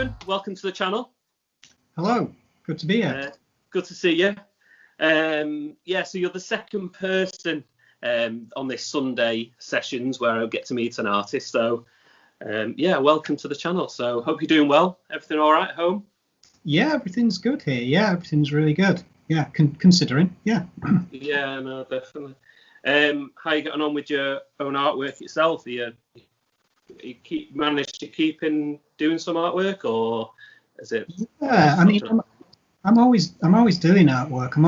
Steven, welcome to the channel. Hello, good to be here. Good to see you. So you're the second person on this Sunday sessions where I get to meet an artist. So welcome to the channel. So hope you're doing well. Everything all right at home? Yeah, everything's good here. Yeah, everything's really good. Yeah, considering. Yeah. Yeah, no, definitely. How are you getting on with your own artwork itself? You managed to keep in doing some artwork, or is it? Yeah, I mean, I'm always doing artwork. I'm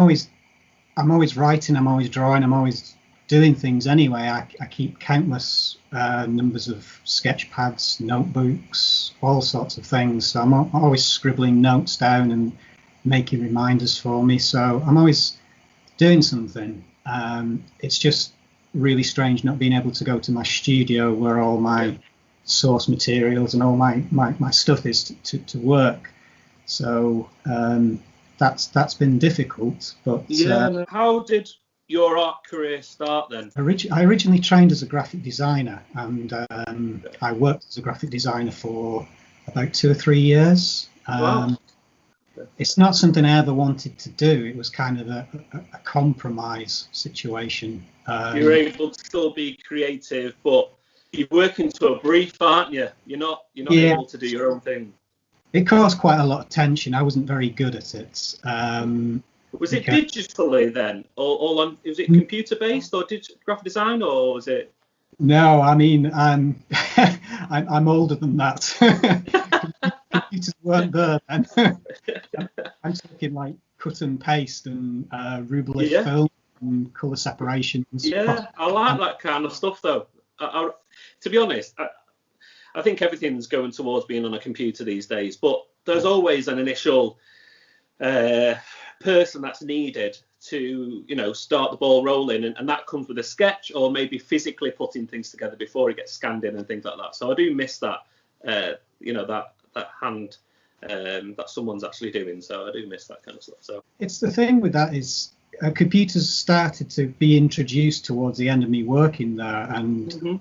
always writing. I'm always drawing. I'm always doing things anyway. I keep countless numbers of sketch pads, notebooks, all sorts of things. So I'm always scribbling notes down and making reminders for me. So I'm always doing something. It's just really strange not being able to go to my studio where all my source materials and all my stuff is to work. So that's been difficult. But how did your art career start then? I originally trained as a graphic designer, and I worked as a graphic designer for about 2 or 3 years. Wow. It's not something I ever wanted to do. It was kind of a compromise situation. You're able to still be creative, but you're working to a brief, aren't you? You're not able to do your own thing. It caused quite a lot of tension. I wasn't very good at it. Was it digitally then, or was it computer based, or graphic design, or was it? No, I mean, I'm older than that. Computers weren't there then. I'm talking like cut and paste and rubric film and colour separations. Yeah, I like that kind of stuff though. To be honest, I think everything's going towards being on a computer these days, but there's always an initial person that's needed to start the ball rolling, and that comes with a sketch or maybe physically putting things together before it gets scanned in and things like that. So I do miss that that hand that someone's actually doing. So I do miss that kind of stuff. So it's the thing with that is computers started to be introduced towards the end of me working there, and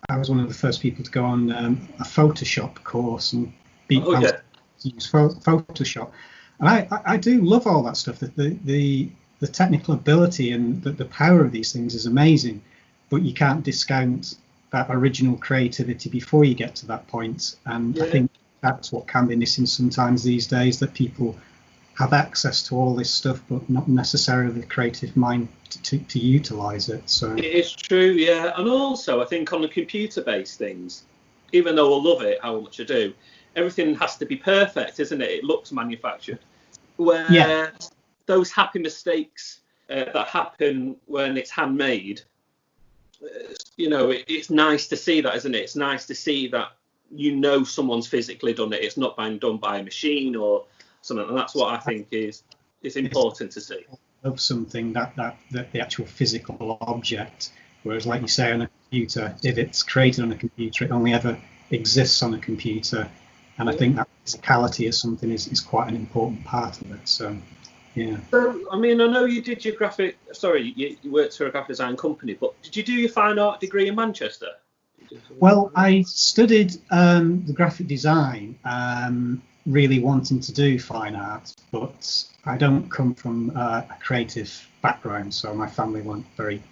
I was one of the first people to go on a Photoshop course and use Photoshop. And I do love all that stuff. The technical ability and the power of these things is amazing, but you can't discount that original creativity before you get to that point. And I think that's what can be missing sometimes these days, that people have access to all this stuff, but not necessarily the creative mind to utilize it. So it is true, yeah. And also, I think on the computer-based things, even though I love it, how much I do, everything has to be perfect, isn't it? It looks manufactured. Where those happy mistakes that happen when it's handmade, it's nice to see that, isn't it? It's nice to see that someone's physically done it. It's not been done by a machine or something, and that's what I think is important to see. Of something that the actual physical object, whereas like you say on a computer, if it's created on a computer, it only ever exists on a computer, and I think that physicality of something is quite an important part of it. So so I mean, I know you did your you worked for a graphic design company, but did you do your fine art degree in Manchester? Well, I studied the graphic design, really wanting to do fine art, but I don't come from a creative background, so my family weren't very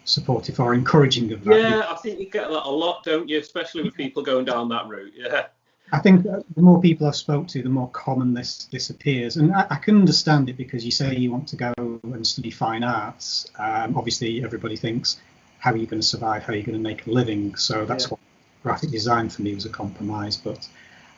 supportive or encouraging of that. Yeah, I think you get that a lot, don't you? Especially with people going down that route. Yeah. I think the more people I've spoke to, the more common this appears, and I can understand it, because you say you want to go and study fine arts. Obviously, everybody thinks, how are you going to survive? How are you going to make a living? So that's what graphic design for me was, a compromise. But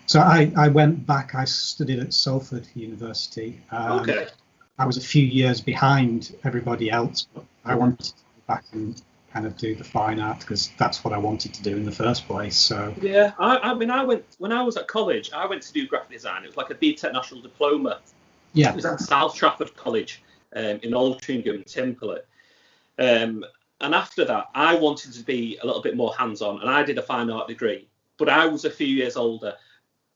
so I went back. I studied at Salford University. I was a few years behind everybody else, but I wanted to go back and kind of do the fine art, because that's what I wanted to do in the first place. So I mean, I went when I was at college. I went to do graphic design. It was like a BTEC national diploma. It was at South Trafford College in Altrincham in Timperley. And after that, I wanted to be a little bit more hands-on, and I did a fine art degree, but I was a few years older.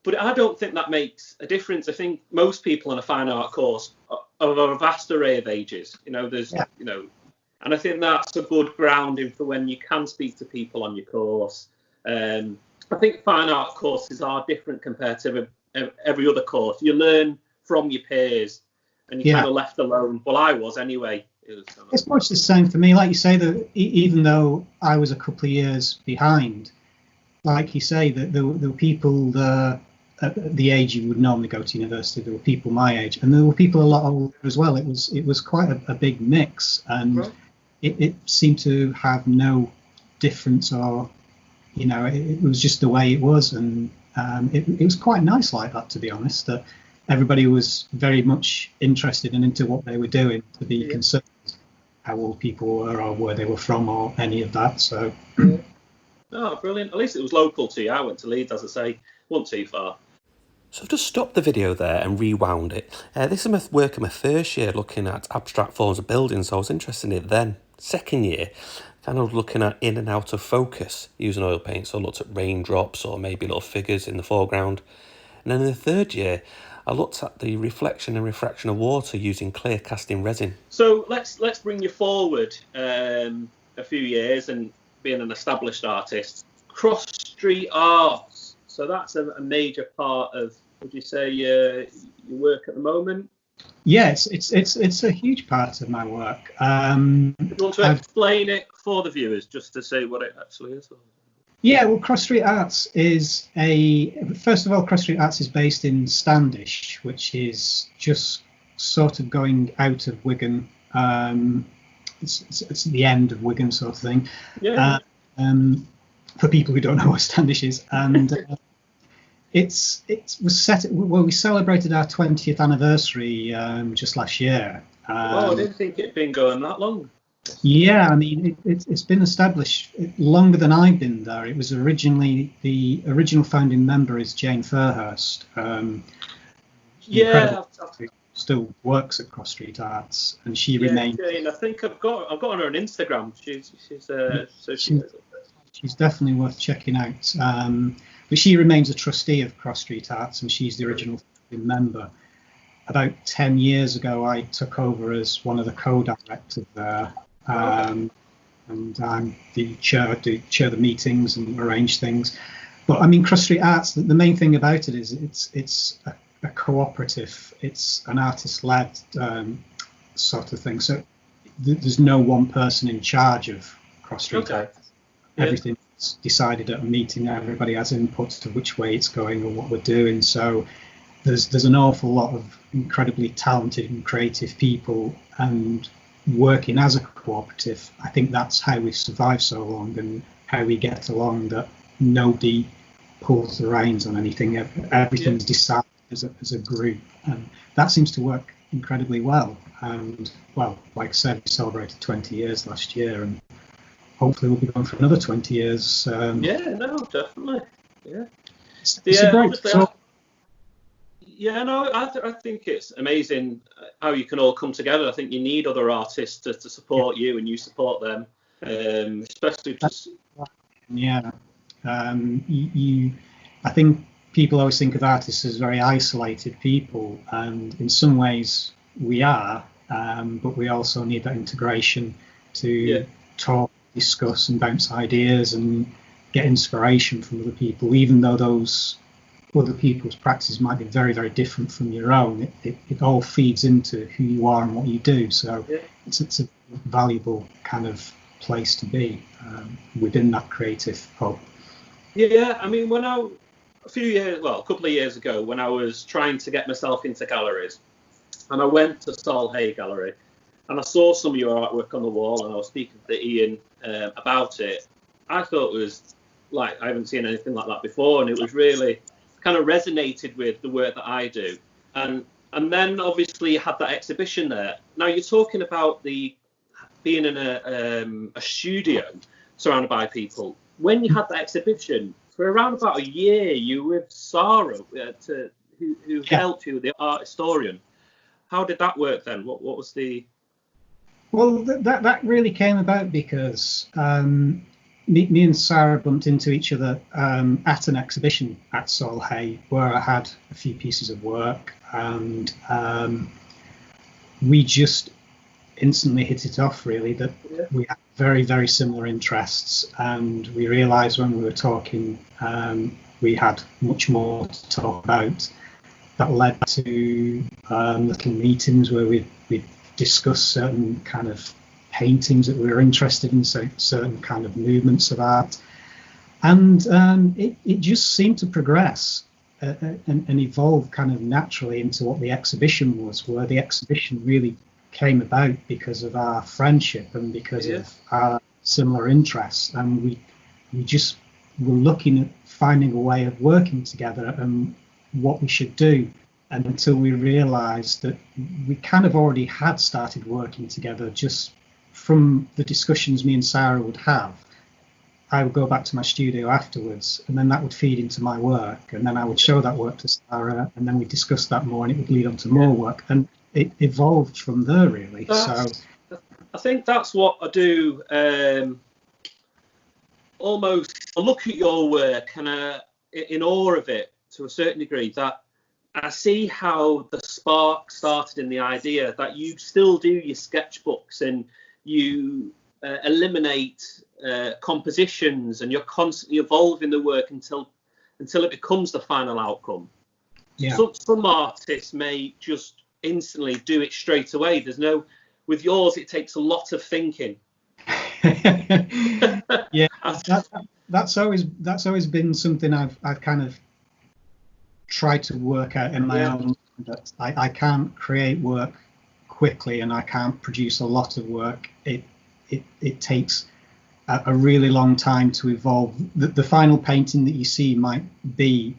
But I don't think that makes a difference. I think most people on a fine art course are of a vast array of ages. And I think that's a good grounding for when you can speak to people on your course. And I think fine art courses are different compared to every other course. You learn from your peers, and you're kind of left alone. Well, I was anyway. It's much the same for me. Like you say, that even though I was a couple of years behind, like you say, that there were people at the age you would normally go to university. There were people my age, and there were people a lot older as well. It was quite a big mix, and it seemed to have no difference, or it was just the way it was, and it was quite nice like that, to be honest. That everybody was very much interested and into what they were doing, to be concerned how old people were or where they were from or any of that. So. Oh, brilliant. At least it was local to you. I went to Leeds, as I say, wasn't too far. So I've just stopped the video there and rewound it. This is my work in my first year looking at abstract forms of buildings, so I was interested in it then. Second year, kind of looking at in and out of focus using oil paint, so I looked at raindrops or maybe little figures in the foreground. And then in the third year, I looked at the reflection and refraction of water using clear casting resin. So let's bring you forward a few years and being an established artist. Crossstreet Arts. So that's a major part of, would you say, your work at the moment? Yes, it's a huge part of my work. Do you want to explain it for the viewers, just to say what it actually is? Yeah, well, Crossstreet Arts is Crossstreet Arts is based in Standish, which is just sort of going out of Wigan. It's the end of Wigan, sort of thing. Yeah. For people who don't know what Standish is, and it was set. Well, we celebrated our 20th anniversary just last year. I didn't think it'd been going that long. Yeah, I mean, it's been established longer than I've been there. It was originally, the original founding member is Jane Fairhurst. Still works at Crossstreet Arts, and she remains. Jane, I think I've got her on Instagram. She's definitely worth checking out. But she remains a trustee of Crossstreet Arts, and she's the original founding member. About 10 years ago, I took over as one of the co-directors there. And I'm the chair, chair the meetings and arrange things. But I mean, Crossstreet Arts, the main thing about it is it's a cooperative. It's an artist-led sort of thing. So there's no one person in charge of Crossstreet Arts. Everything's decided at a meeting. Everybody has input to which way it's going and what we're doing. So there's an awful lot of incredibly talented and creative people, and working as a cooperative, I think that's how we've survived so long and how we get along, that nobody pulls the reins on anything. Everything's decided as a group, and that seems to work incredibly well. And well, like I said, we celebrated 20 years last year, and hopefully we'll be going for another 20 years. Definitely. Yeah. I think it's amazing how you can all come together. I think you need other artists to support you, and you support them, especially just. I think people always think of artists as very isolated people, and in some ways we are, but we also need that integration to talk, discuss and bounce ideas and get inspiration from other people, even though those other people's practices might be very, very different from your own. It all feeds into who you are and what you do. So it's a valuable kind of place to be within that creative hub. Yeah, I mean, a couple of years ago, when I was trying to get myself into galleries, and I went to Saul Hay Gallery, and I saw some of your artwork on the wall, and I was speaking to Ian about it. I thought it was like, I haven't seen anything like that before, and it was really kind of resonated with the work that I do. And then obviously you had that exhibition there. Now you're talking about being in a studio surrounded by people. When you had that exhibition, for around about a year, you were with Sarah, who helped you, the art historian. How did that work then? What was the... Well, that really came about because me and Sarah bumped into each other at an exhibition at Saul Hay, where I had a few pieces of work, and we just instantly hit it off, really, that we had very, very similar interests, and we realised when we were talking we had much more to talk about. That led to little meetings where we discuss certain kind of paintings that we were interested in, so certain kind of movements of art, and it just seemed to progress and evolve kind of naturally into what the exhibition was, where the exhibition really came about because of our friendship and because of our similar interests, and we just were looking at finding a way of working together and what we should do. And until we realised that we kind of already had started working together just from the discussions me and Sarah would have. I would go back to my studio afterwards, and then that would feed into my work, and then I would show that work to Sarah, and then we'd discuss that more, and it would lead on to more work, and it evolved from there, really. I think that's what I do. Almost, I look at your work and in awe of it to a certain degree, that I see how the spark started in the idea that you still do your sketchbooks and you eliminate compositions, and you're constantly evolving the work until it becomes the final outcome. Yeah. Some artists may just instantly do it straight away. With yours, it takes a lot of thinking. Yeah, that's always been something I've kind of tried to work out in my own. That I can't create work quickly, and I can't produce a lot of work. It takes a really long time to evolve. The final painting that you see might be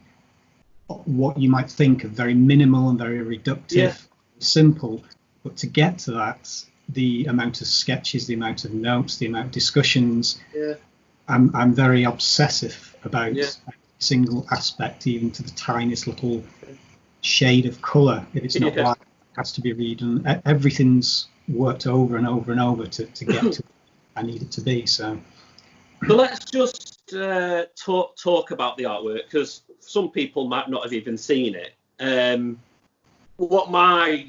what you might think of, very minimal and very reductive, simple, but to get to that, the amount of sketches, the amount of notes, the amount of discussions, I'm very obsessive about every single aspect, even to the tiniest little shade of colour. If it's not right, it has to be read, and everything's worked over and over and over to get to what I need it to be. So let's just talk about the artwork, because some people might not have even seen it. What my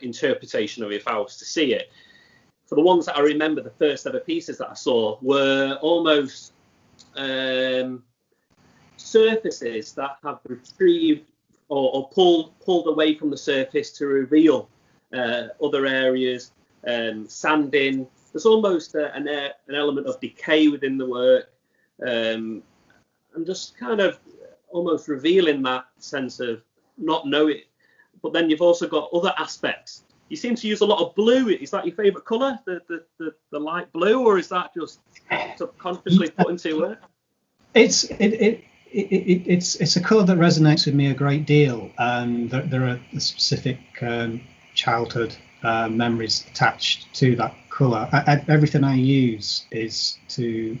interpretation of it, if I was to see it, for the ones that I remember, the first ever pieces that I saw were almost surfaces that have retrieved or pulled away from the surface to reveal other areas, sanding. There's almost an element of decay within the work, and just kind of almost revealing that sense of not knowing. But then you've also got other aspects. You seem to use a lot of blue. Is that your favourite colour, the light blue, or is that just subconsciously put into work? It's a colour that resonates with me a great deal, and there are specific childhood memories attached to that colour. Everything I use is to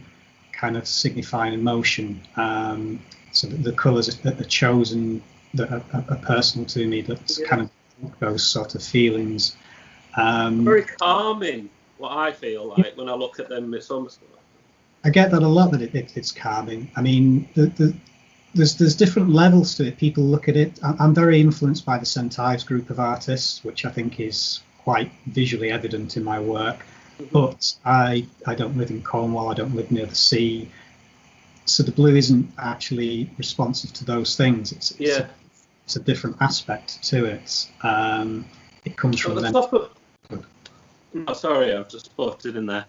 kind of signify an emotion. So the colours that are chosen that are personal to me, that kind of those sort of feelings. Very calming, what I feel like when I look at them. It's almost. I get that a lot, that it's calming. I mean, there's different levels to it. People look at it. I'm very influenced by the St Ives group of artists, which I think is quite visually evident in my work. But I don't live in Cornwall. I don't live near the sea, so the blue isn't actually responsive to those things. It's a different aspect to it. It comes from the top of. Sorry, I've just put it in there.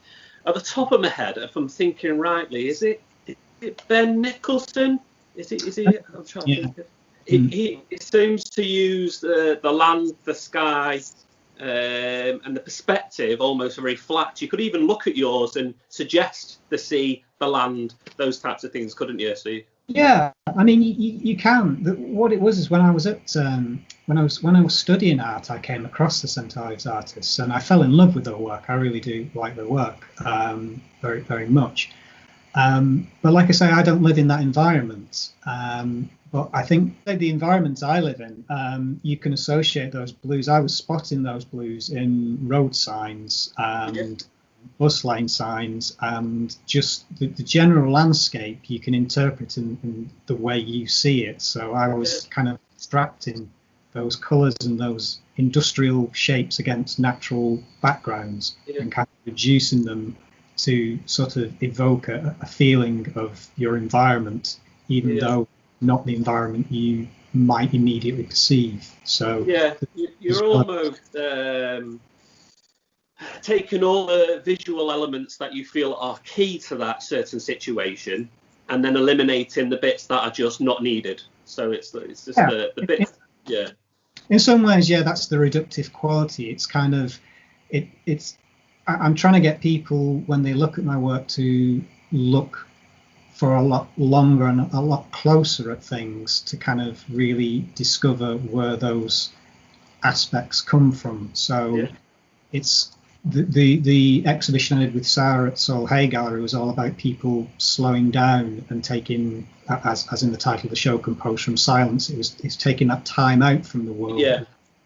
At the top of my head, if I'm thinking rightly, is it Ben Nicholson? Is he? I'm trying to think. He seems to use the land, the sky, and the perspective almost very flat. You could even look at yours and suggest the sea, the land, those types of things, couldn't you? So. Yeah, I mean, you can. What it was is when I was studying art, I came across the St Ives artists, and I fell in love with their work. I really do like their work very, very much. But like I say, I don't live in that environment. But I think the environment I live in, you can associate those blues. I was spotting those blues in road signs and bus lane signs, and just the general landscape you can interpret in the way you see it. So I was kind of extracting those colours and those industrial shapes against natural backgrounds, and kind of reducing them to sort of evoke a feeling of your environment, even though not the environment you might immediately perceive. So you're almost taking all the visual elements that you feel are key to that certain situation, and then eliminating the bits that are just not needed. So it's just the bits. In some ways, that's the reductive quality. It's kind of I'm trying to get people, when they look at my work, to look for a lot longer and a lot closer at things, to kind of really discover where those aspects come from. So it's the exhibition I did with Sarah at Soul Hay Gallery was all about people slowing down and taking, as in the title of the show, Composed from Silence. It's taking that time out from the world.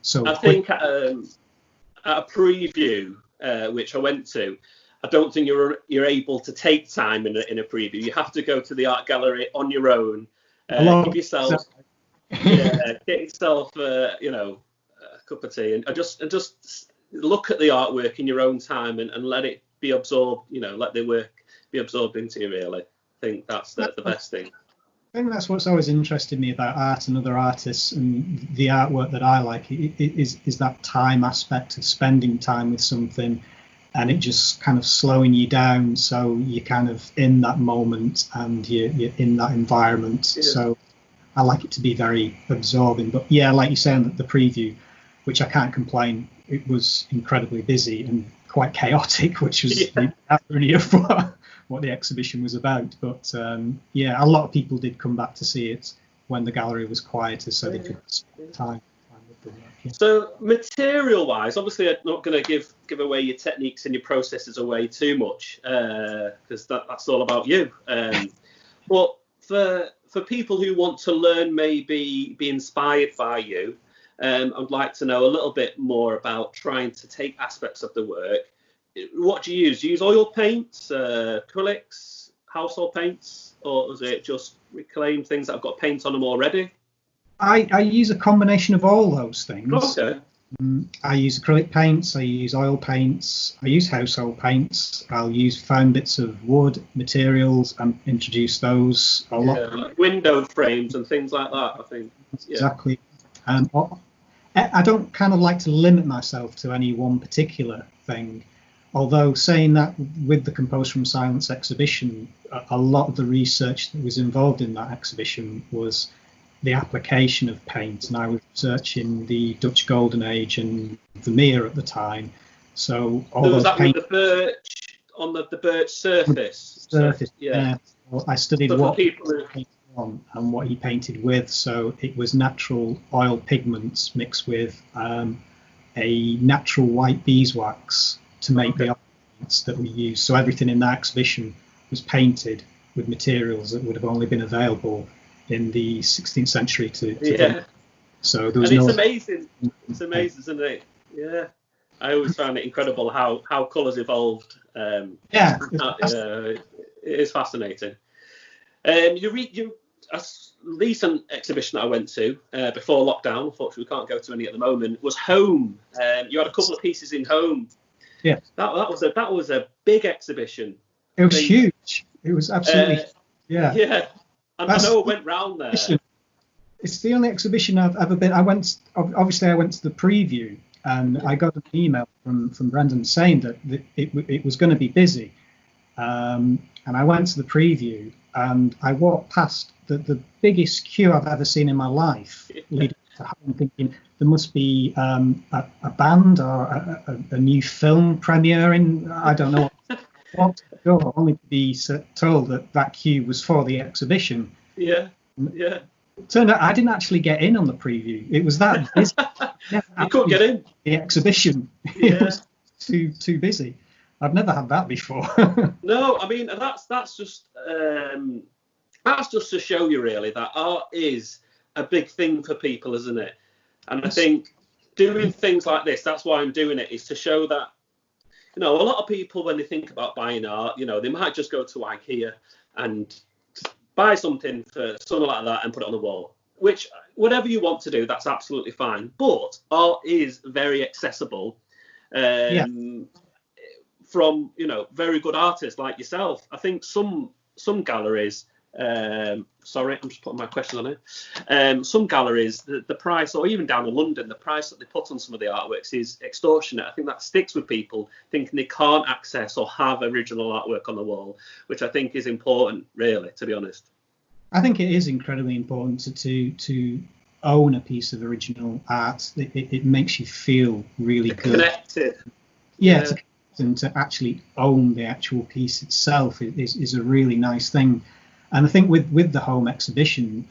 So I think at a preview which I went to, I don't think you're able to take time in a preview. You have to go to the art gallery on your own. Give yourself get yourself a cup of tea and just look at the artwork in your own time and let it be absorbed. Let the work be absorbed into you. Really, I think that's the best thing. I think that's what's always interested me about art and other artists and the artwork that I like is that time aspect of spending time with something, and it just kind of slowing you down, so you're kind of in that moment and you're in that environment. So I like it to be very absorbing. But like you say, the preview, which I can't complain, it was incredibly busy and quite chaotic, which was the irony of what the exhibition was about. But a lot of people did come back to see it when the gallery was quieter, so they could spend time with the work. So material wise, obviously I'm not going to give away your techniques and your processes away too much, because that's all about you. But for people who want to learn, maybe be inspired by you, I'd like to know a little bit more about trying to take aspects of the work. What do you use? Do you use oil paints, acrylics, household paints, or is it just reclaimed things that have got paint on them already? I use a combination of all those things. Okay. I use acrylic paints, I use oil paints, I use household paints, I'll use found bits of wood materials and introduce those a lot. Like window frames and things like that, I think. Exactly. I don't kind of like to limit myself to any one particular thing. Although saying that, with the Composed from Silence exhibition, a lot of the research that was involved in that exhibition was the application of paint, and I was researching the Dutch Golden Age and Vermeer at the time. So all those that paint with the birch on the birch surface. Well, I studied what people painted on and what he painted with. So it was natural oil pigments mixed with a natural white beeswax to make the paints that we use. So everything in that exhibition was painted with materials that would have only been available in the 16th century So there was it's amazing. It's amazing, isn't it? Yeah. I always found it incredible how colours evolved. It is fascinating. A recent exhibition that I went to before lockdown, unfortunately we can't go to any at the moment, was Home. You had a couple of pieces in Home. Yeah. That was a big exhibition. It was huge. It was absolutely Yeah. And I know it went round there. It's the only exhibition I've ever been. I went to the preview, and I got an email from Brendan saying that it was going to be busy. And I went to the preview, and I walked past the biggest queue I've ever seen in my life, leading to home, thinking there must be a band or a new film premiering. I don't know what to go, only to be told that queue was for the exhibition. Yeah. It turned out I didn't actually get in on the preview. It was that busy. You couldn't get in? The exhibition. It was too busy. I've never had that before. No, I mean, that's just to show you really that art is a big thing for people, isn't it? And I think doing things like this, that's why I'm doing it, is to show that, a lot of people, when they think about buying art, they might just go to IKEA and buy something like that and put it on the wall. which whatever you want to do, that's absolutely fine. But art is very accessible. From very good artists like yourself. I think some galleries, sorry, I'm just putting my question on it. Some galleries, the price, or even down in London, the price that they put on some of the artworks is extortionate. I think that sticks with people thinking they can't access or have original artwork on the wall, which I think is important, really, to be honest. I think it is incredibly important to own a piece of original art. It makes you feel really good. Connected. Yeah. And to actually own the actual piece itself is a really nice thing. And I think with the home exhibition,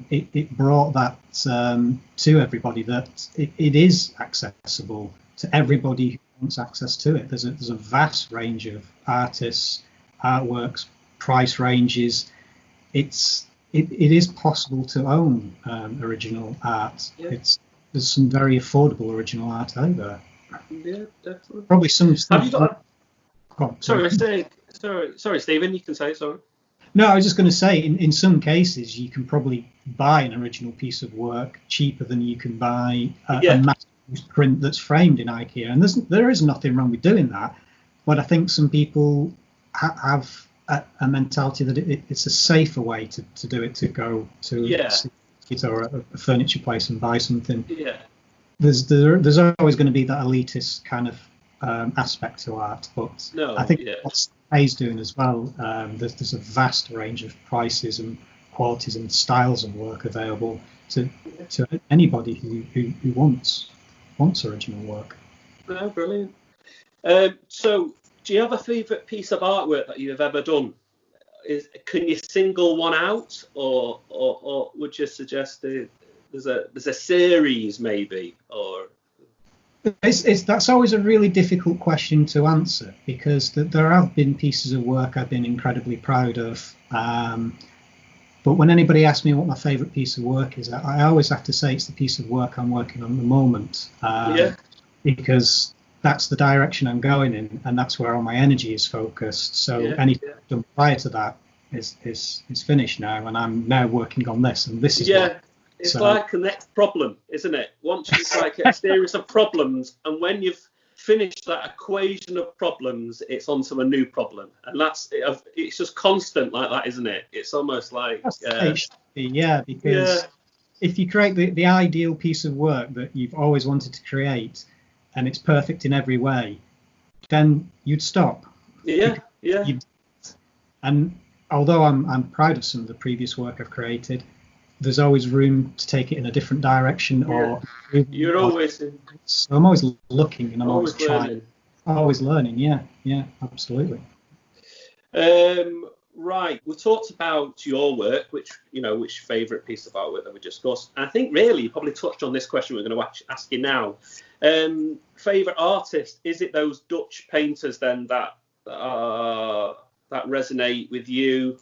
it brought that to everybody, that it is accessible to everybody who wants access to it. There's a vast range of artists, artworks, price ranges. It is possible to own original art. Yeah. There's some very affordable original art out there. Yeah, definitely. Probably some. Have you got? Sorry, Stephen. You can say sorry. No, I was just going to say, in some cases, you can probably buy an original piece of work cheaper than you can buy a mass print that's framed in IKEA, and there is nothing wrong with doing that. But I think some people have a mentality that it's a safer way to do it, to go to a furniture place and buy something. Yeah. There's always going to be that elitist kind of aspect to art, but I think what Hay's doing as well, there's a vast range of prices and qualities and styles of work available to anybody who wants original work. Oh, brilliant. So, do you have a favourite piece of artwork that you've ever done? Can you single one out, or would you suggest there's a series maybe, or? That's always a really difficult question to answer, because there have been pieces of work I've been incredibly proud of. But when anybody asks me what my favourite piece of work is, I always have to say it's the piece of work I'm working on at the moment, because that's the direction I'm going in, and that's where all my energy is focused. So anything done prior to that is finished now, and I'm now working on this, and this is It's like a next problem, isn't it? Once it's like a series of problems, and when you've finished that equation of problems, it's onto a new problem, and it's just constant like that, isn't it? It's almost like because if you create the ideal piece of work that you've always wanted to create, and it's perfect in every way, then you'd stop. And although I'm proud of some of the previous work I've created, there's always room to take it in a different direction. Or you're always. So I'm always looking, and I'm always trying. Always learning. Yeah, absolutely. Right, we talked about your work, which favourite piece of artwork that we discussed. And I think really you probably touched on this question we're going to ask you now. Favourite artist? Is it those Dutch painters then that resonate with you?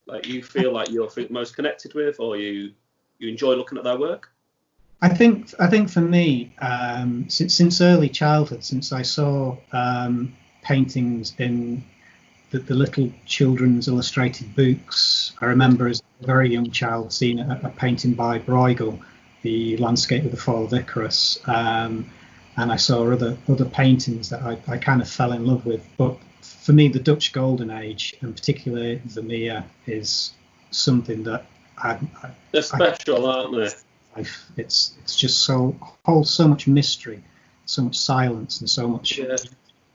Like you feel like you're most connected with, or you enjoy looking at their work? I think for me, since early childhood, since I saw paintings in the little children's illustrated books, I remember as a very young child seeing a painting by Bruegel, the landscape of the fall of Icarus, and I saw other paintings that I kind of fell in love with. But for me, the Dutch Golden Age, and particularly Vermeer, is something that they're special, aren't they? It's just holds so much mystery, so much silence, and so much in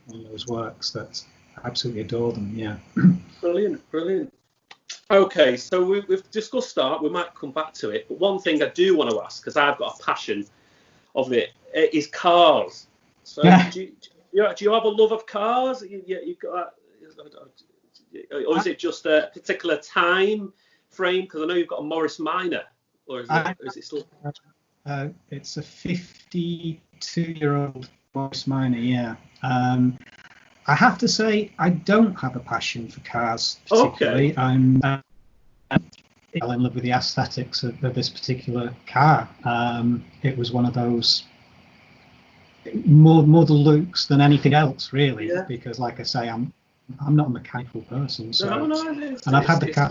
those works that I absolutely adore them. Yeah. Brilliant. Okay, so we've discussed art. We might come back to it, but one thing I do want to ask, because I've got a passion of it, is cars. So do you have a love of cars? You got, or is it just a particular time frame? Because I know you've got a Morris Minor, or is it still? It's a 52-year-old Morris Minor. Yeah. I have to say I don't have a passion for cars particularly. Okay. I'm in love with the aesthetics of this particular car. It was one of those. More the looks than anything else, really, because, like I say, I'm not a mechanical person. So, and I've had the car.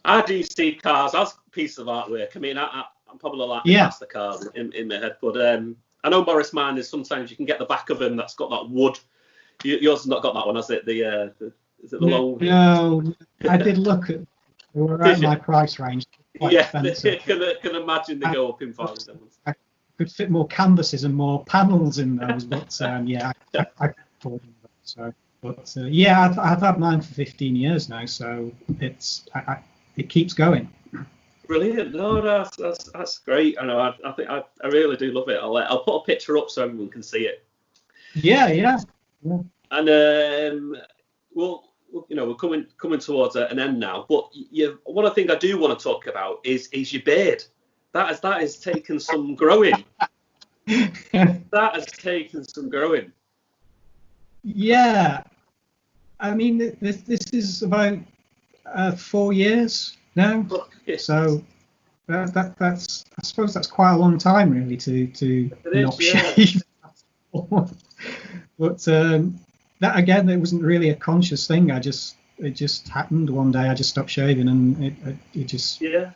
I do see cars as pieces of artwork. I mean, I'm probably like past the cars in my head, but I know Morris Miners, sometimes you can get the back of them that's got that wood. Yours has not got that one, has it? Is it the long? No, I did look at. They were at my price range. Yeah, can imagine they go up in price. I could fit more canvases and more panels in those, but I afford them. So, but I've had mine for 15 years now, so it keeps going. Brilliant. No, that's great. I know. I think I really do love it. I'll put a picture up so everyone can see it. Yeah. And well, we're coming towards an end now. But one thing I do want to talk about is your beard. That has taken some growing. That has taken some growing. Yeah. I mean, this is about 4 years now. So that's I suppose that's quite a long time really to not shave. But that again, it wasn't really a conscious thing. It just happened one day. I just stopped shaving, and it just. Yeah.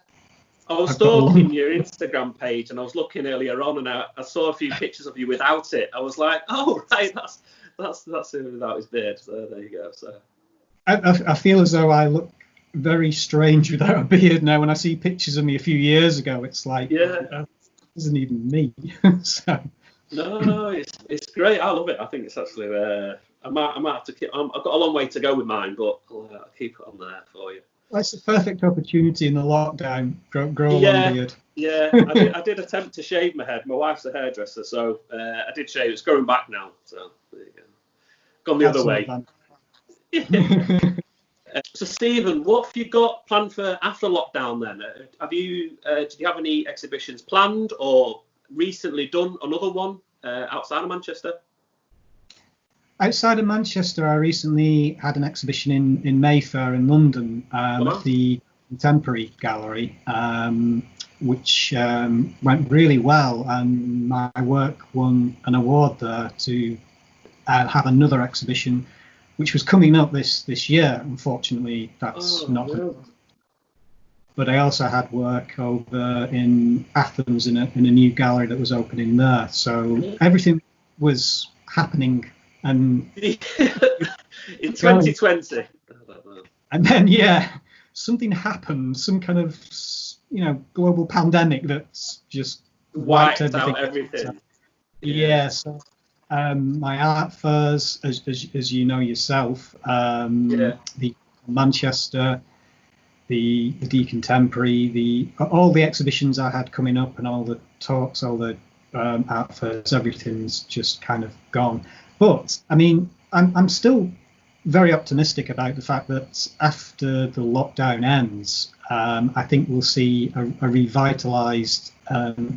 I was stalking your Instagram page, and I was looking earlier on, and I saw a few pictures of you without it. I was like, oh right, that's him without his beard. So there you go. So. I feel as though I look very strange without a beard now. When I see pictures of me a few years ago, it's like, it isn't even me. So. No, it's great. I love it. I think it's actually. I might have to keep. I've got a long way to go with mine, but I'll keep it on there for you. Well, it's a perfect opportunity in the lockdown. Grow a long beard. Yeah, I did attempt to shave my head. My wife's a hairdresser, so I did shave. It's growing back now, so there you go. Gone the other way. So Stephen, what have you got planned for after lockdown then? Did you have any exhibitions planned or recently done another one outside of Manchester? Outside of Manchester, I recently had an exhibition in Mayfair in London at the Contemporary Gallery, which went really well, and my work won an award there to have another exhibition, which was coming up this year. Unfortunately, that's not. No. But I also had work over in Athens in a new gallery that was opening there. So everything was happening. And in 2020. And then something happened, some kind of global pandemic that's just wiped everything. So, my art fairs, as you know yourself, the Manchester, the Contemporary, all the exhibitions I had coming up, and all the talks, all the art fairs, everything's just kind of gone. But I mean, I'm still very optimistic about the fact that after the lockdown ends, I think we'll see a revitalised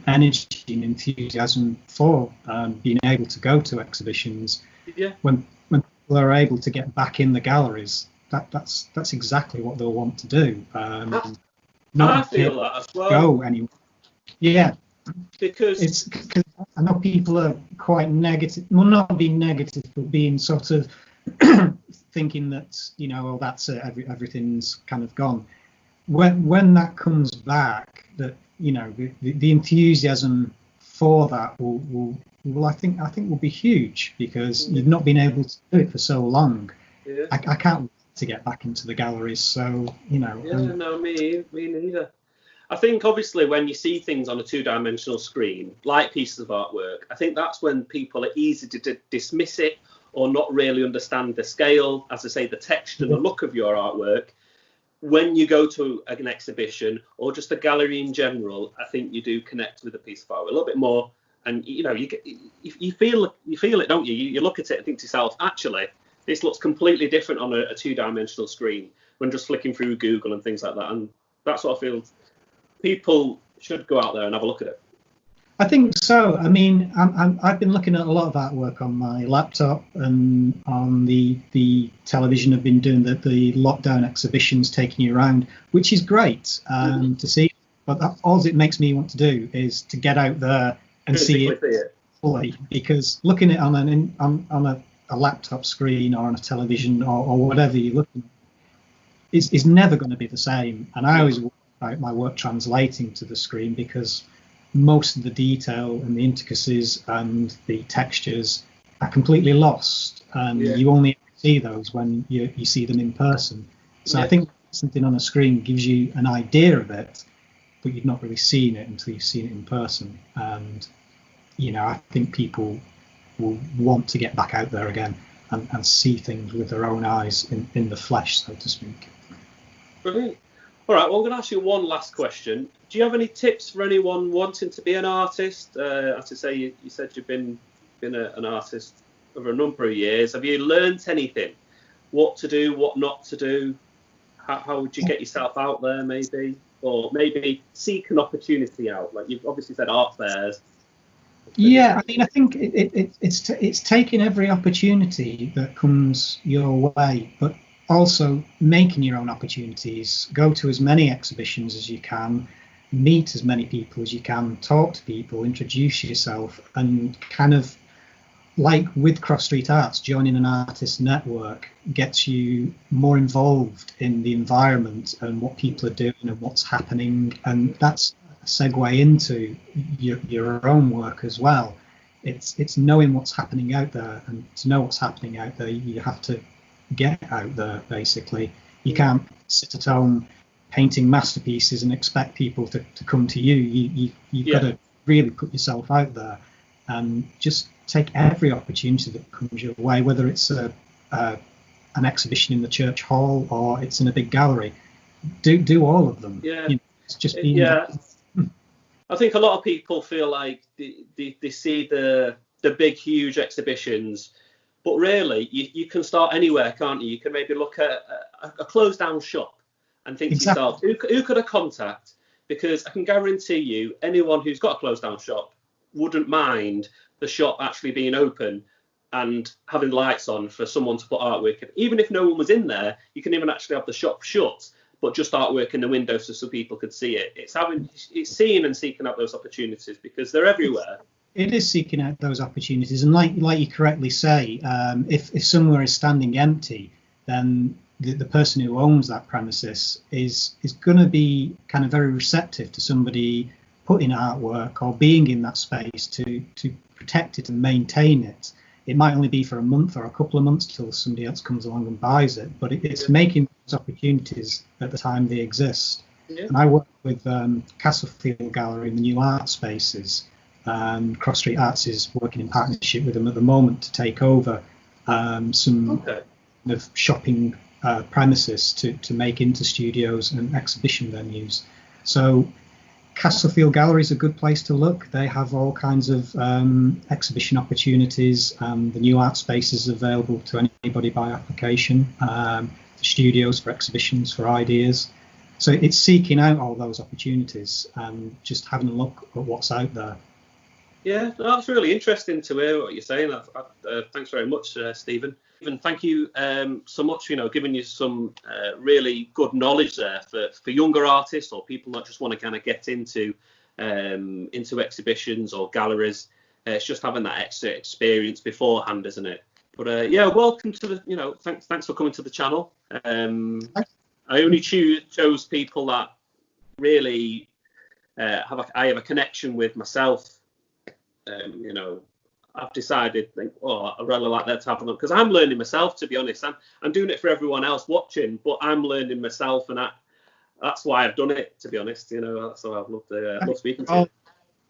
energy and enthusiasm for being able to go to exhibitions. Yeah. When people are able to get back in the galleries, that's exactly what they'll want to do. I feel that as well. Go anywhere. Yeah. Because I know people are quite negative, well, not being negative, but being sort of thinking that, that's it, everything's kind of gone. When that comes back, that the enthusiasm for that will I think will be huge, because you've not been able to do it for so long. Yeah. I can't wait to get back into the galleries, so me neither. I think obviously when you see things on a two-dimensional screen, like pieces of artwork, I think that's when people are easy to dismiss it or not really understand the scale, as I say, the texture and the look of your artwork. When you go to an exhibition or just a gallery in general, I think you do connect with a piece of art a little bit more, and you feel it, don't you? You look at it and think to yourself, actually, this looks completely different on a two-dimensional screen when just flicking through Google and things like that, and that's what I feel. People should go out there and have a look at it. I think so. I mean, I've been looking at a lot of artwork on my laptop, and on the television. I've been doing the lockdown exhibitions, taking you around, which is great to see. But all it makes me want to do is to get out there and see it fully, because looking at it on a laptop screen or on a television or whatever you're looking at, is never going to be the same. And I always worry about my work translating to the screen, because most of the detail and the intricacies and the textures are completely lost, and you only see those when you see them in person. So I think something on a screen gives you an idea of it, but you've not really seen it until you've seen it in person. And I think people will want to get back out there again and see things with their own eyes in the flesh, so to speak. Brilliant. All right, well, I'm going to ask you one last question. Do you have any tips for anyone wanting to be an artist? As I say, you said you've been an artist over a number of years. Have you learnt anything? What to do, what not to do? How would you get yourself out there, maybe? Or maybe seek an opportunity out? Like you've obviously said, art fairs. Yeah, I think it's taking every opportunity that comes your way, but also making your own opportunities. Go to as many exhibitions as you can, meet as many people as you can, talk to people, introduce yourself, and kind of, like with Crossstreet Arts, joining an artist network gets you more involved in the environment and what people are doing and what's happening, and that's a segue into your own work as well. It's knowing what's happening out there, and to know what's happening out there, you have to get out there, basically. You can't sit at home painting masterpieces and expect people to come to you. You've got to really put yourself out there and just take every opportunity that comes your way, whether it's an exhibition in the church hall or it's in a big gallery. Do all of them. It's just being I think a lot of people feel like they see the big, huge exhibitions, but really, you can start anywhere, can't you? You can maybe look at a closed down shop and think to yourself, who could I contact? Because I can guarantee you, anyone who's got a closed down shop wouldn't mind the shop actually being open and having lights on for someone to put artwork in. Even if no one was in there, you can even actually have the shop shut, but just artwork in the window so people could see it. It's seeing and seeking out those opportunities, because they're everywhere. It is seeking out those opportunities, and like you correctly say, if somewhere is standing empty, then the person who owns that premises is going to be kind of very receptive to somebody putting artwork or being in that space to protect it and maintain it. It might only be for a month or a couple of months till somebody else comes along and buys it, but it's making those opportunities at the time they exist. And I work with Castlefield Gallery in the new art spaces. Crossstreet Arts is working in partnership with them at the moment to take over some kind of shopping premises to make into studios and exhibition venues. So Castlefield Gallery is a good place to look. They have all kinds of exhibition opportunities, and the new art space is available to anybody by application, for studios, for exhibitions, for ideas. So it's seeking out all those opportunities and just having a look at what's out there. Yeah, that's really interesting to hear what you're saying. Thanks very much, Stephen. And thank you so much, giving you some really good knowledge there for younger artists or people that just want to kind of get into exhibitions or galleries. It's just having that extra experience beforehand, isn't it? But welcome to the, thanks for coming to the channel. I only chose people that really I have a connection with myself. I've decided, I really like that to happen, because I'm learning myself, to be honest. I'm doing it for everyone else watching, but I'm learning myself, and that's why I've done it, to be honest. That's why I've loved speaking to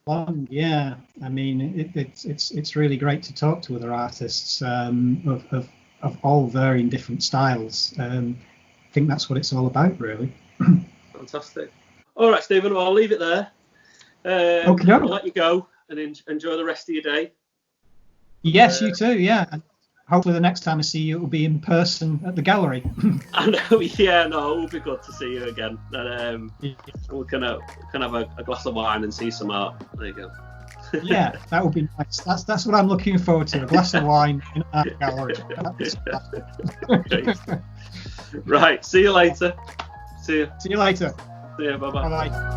you. Yeah, I mean, it's really great to talk to other artists of all varying different styles. I think that's what it's all about, really. Fantastic. All right, Stephen, well, I'll leave it there. Okay. I'll let you go and enjoy the rest of your day. Yes, you too. Yeah. Hopefully the next time I see you, it will be in person at the gallery. I know. Yeah, no, it will be good to see you again. And we can have a glass of wine and see some art. There you go. Yeah, that would be nice. That's what I'm looking forward to. A glass of wine in an art gallery. Right. See you later. See you. See you later. See you. Bye-bye. Bye-bye.